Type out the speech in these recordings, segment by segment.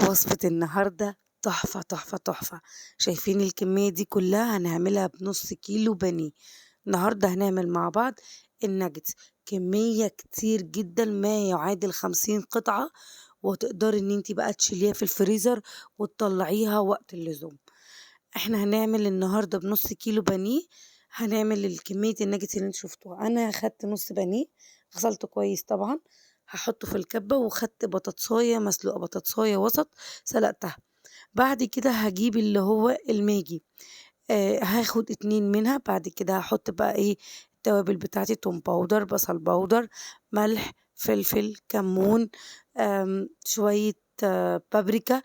وصفة النهاردة تحفة تحفة تحفة. شايفين الكمية دي كلها هنعملها بنص كيلو بانيه. النهاردة هنعمل مع بعض الناجتس، كمية كتير جدا ما يعادل 50 قطعة، وتقدري ان انتي بقى تشيليها في الفريزر وتطلعيها وقت اللزوم. احنا هنعمل النهاردة بنص كيلو بانيه، هنعمل الكمية الناجتس اللي انتوا شفتوها. انا خدت نص بانيه غسلته كويس طبعا، هحطه في الكبة، وخدت بطاطساية مسلوقة، بطاطساية وسط سلقتها. بعد كده هجيب اللي هو الماجي، هاخد 2 منها. بعد كده هحط بقى ايه التوابل بتاعتي: توم باودر، بصل باودر، ملح، فلفل، كمون، شوية بابريكا،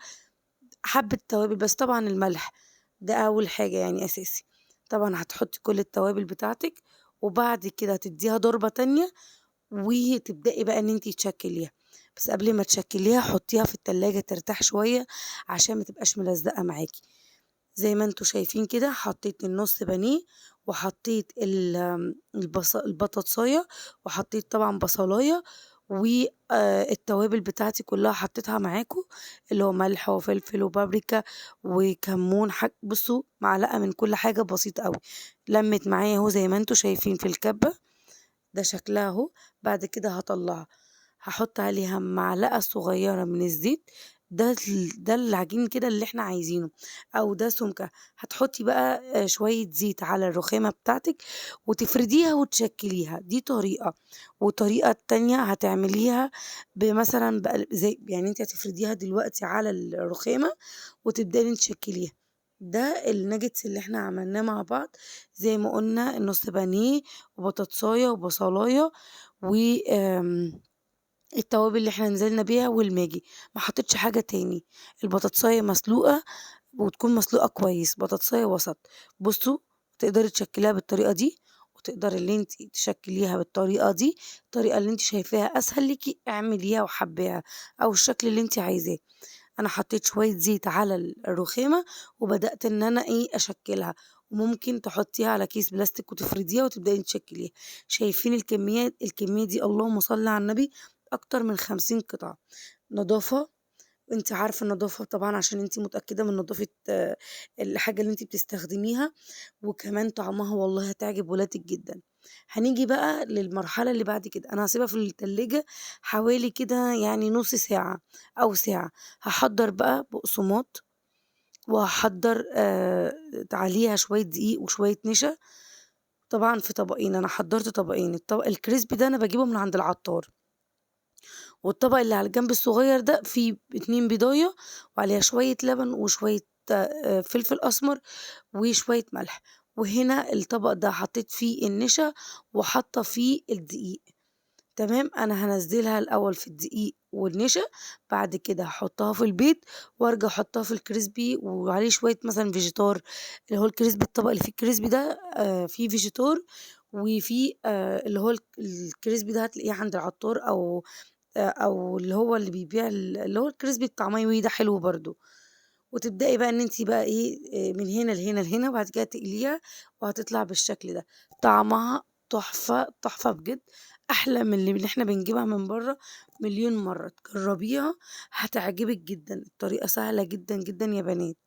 حبة توابل بس. طبعا الملح ده أول حاجة يعني أساسي. طبعا هتحطي كل التوابل بتاعتك، وبعد كده هتديها ضربة تانية وتبدئي بقى ان انتي تشكليها. بس قبل ما تشكليها حطيها في التلاجة ترتاح شوية عشان ما تبقاش ملزقة معاكي. زي ما انتوا شايفين كده حطيت النص بانيه، وحطيت البطاطساية، وحطيت طبعا بصلاية، والتوابل بتاعتي كلها حطيتها معاكم، اللي هو ملح وفلفل وبابريكا وكمون. بصوا، معلقة من كل حاجة بسيطة قوي. لمت معايا اهو زي ما انتوا شايفين في الكبة، ده شكلها اهو. بعد كده هطلعها، هحط عليها معلقة صغيرة من الزيت. ده العجين كده اللي احنا عايزينه، او ده سمكة. هتحطي بقى شوية زيت على الرخامة بتاعتك وتفرديها وتشكليها، دي طريقة. وطريقة تانية هتعمليها بمثلا بقى زي يعني انت هتفرديها دلوقتي على الرخامة وتبدأي انت تشكليها. ده الناجتس اللي احنا عملناه مع بعض. زي ما قلنا النص بانيه وبطاطساية وبصلاية و التوابل اللي احنا نزلنا بيها والماجي. ما حطيتش حاجة تاني. البطاطساية مسلوقة، وتكون مسلوقة كويس، بطاطساية وسط. بصوا، تقدري تشكليها بالطريقة دي، وتقدري اللي انت تشكليها بالطريقة دي. الطريقة اللي انت شايفاها اسهل ليكي اعمليها وحبيها، او الشكل اللي انت عايزاه. انا حطيت شوية زيت على الرخامة وبدأت ان انا اشكلها. وممكن تحطيها على كيس بلاستيك وتفرديها وتبدأي تشكليها. شايفين الكمية دي؟ اللهم صل على النبي، اكتر من 50 قطعة. نظافة، انت عارفة النظافة طبعا عشان انت متأكدة من نظافة الحاجة اللي انت بتستخدميها. وكمان طعمها والله هتعجب ولادك جدا. هنيجي بقى للمرحلة اللي بعد كده. انا هسيبها في التلاجة حوالي كده يعني نص ساعة او ساعة. هحضر بقى بقسماط، وهحضر عليها شوية دقيق وشوية نشا. طبعا في طبقين، انا حضرت طبقين. الطبق الكريسبي ده انا بجيبه من عند العطار، والطبق اللي على الجنب الصغير ده فيه 2 بيضاية، وعليها شوية لبن وشوية فلفل أسمر وشوية ملح. وهنا الطبق ده حطيت فيه النشا وحاطة فيه الدقيق. تمام، أنا هنزلها الأول في الدقيق والنشا، بعد كده هحطها في البيض، وارجع احطها في الكريسبي وعليه شوية مثلا فيجيتار. اللي هو الكريسبي، الطبق اللي فيه الكريسبي ده فيه فيجيتار، وفيه اللي هو الكريسبي ده هتلاقيه عند العطار، او اللي هو اللي بيبيع اللي هو الكريسبي بتاع ماي ده حلو برضو. وتبدأي بقى ان انتي بقى من هنا لهنا لهنا، وبعد كده تقليها وهتطلع بالشكل ده. طعمها تحفة تحفة بجد، احلى من اللي احنا بنجيبها من بره مليون مرة. تجربيها هتعجبك جدا. الطريقة سهلة جدا جدا يا بنات.